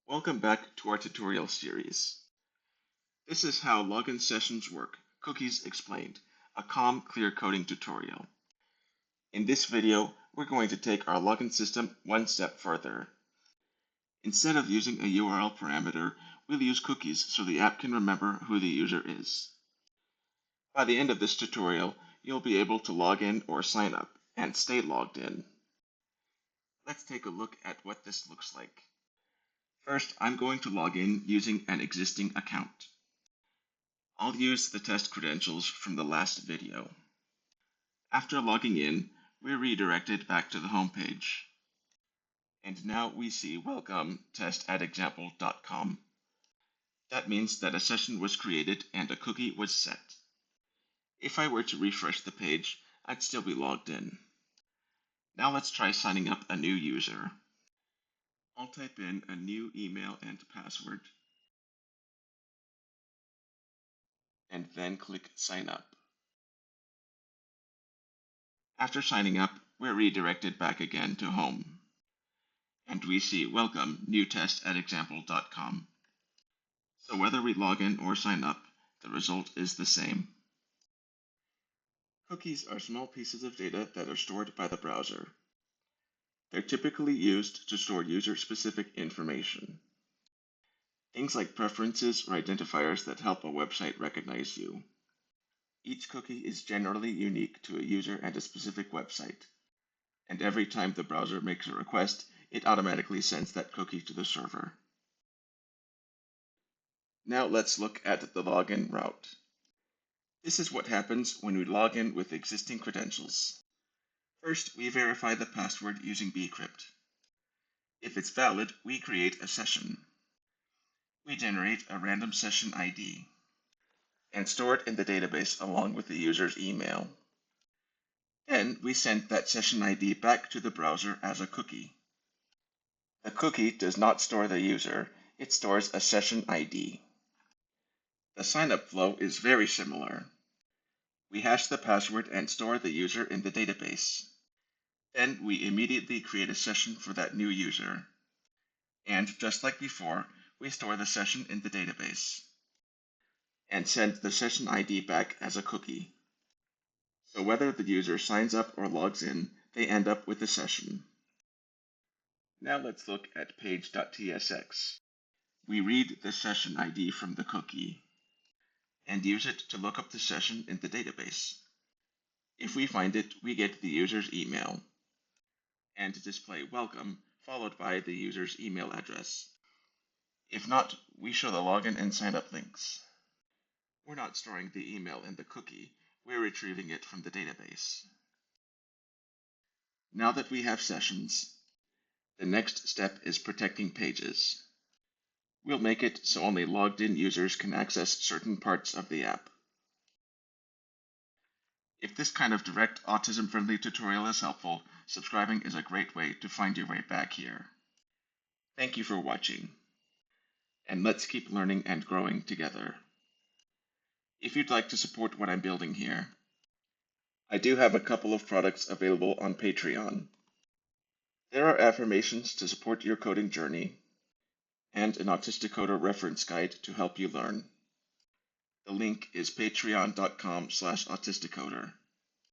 Welcome back to our tutorial series. This is how login sessions work, cookies explained, a calm, clear coding tutorial. In this video, we're going to take our login system one step further. Instead of using a URL parameter, we'll use cookies so the app can remember who the user is. By the end of this tutorial, you'll be able to log in or sign up and stay logged in. Let's take a look at what this looks like. First, I'm going to log in using an existing account. I'll use the test credentials from the last video. After logging in, we're redirected back to the home page. And now we see welcome test@example.com. That means that a session was created and a cookie was set. If I were to refresh the page, I'd still be logged in. Now let's try signing up a new user. I'll type in a new email and password, and then click Sign Up. After signing up, we're redirected back again to home. And we see welcome new test@example.com. So whether we log in or sign up, the result is the same. Cookies are small pieces of data that are stored by the browser. They're typically used to store user-specific information. Things like preferences or identifiers that help a website recognize you. Each cookie is generally unique to a user and a specific website. And every time the browser makes a request, it automatically sends that cookie to the server. Now let's look at the login route. This is what happens when we log in with existing credentials. First, we verify the password using bcrypt. If it's valid, we create a session. We generate a random session ID and store it in the database along with the user's email. Then we send that session ID back to the browser as a cookie. The cookie does not store the user, it stores a session ID. The sign-up flow is very similar. We hash the password and store the user in the database. Then we immediately create a session for that new user. And just like before, we store the session in the database and send the session ID back as a cookie. So whether the user signs up or logs in, they end up with the session. Now let's look at page.tsx. We read the session ID from the cookie and use it to look up the session in the database. If we find it, we get the user's email and display welcome followed by the user's email address. If not, we show the login and sign up links. We're not storing the email in the cookie, we're retrieving it from the database. Now that we have sessions, the next step is protecting pages. We'll make it so only logged in users can access certain parts of the app. If this kind of direct autism-friendly tutorial is helpful, subscribing is a great way to find your way back here. Thank you for watching, and let's keep learning and growing together. If you'd like to support what I'm building here, I do have a couple of products available on Patreon. There are affirmations to support your coding journey, and an AutistiCoder reference guide to help you learn. The link is patreon.com/AutistiCoder.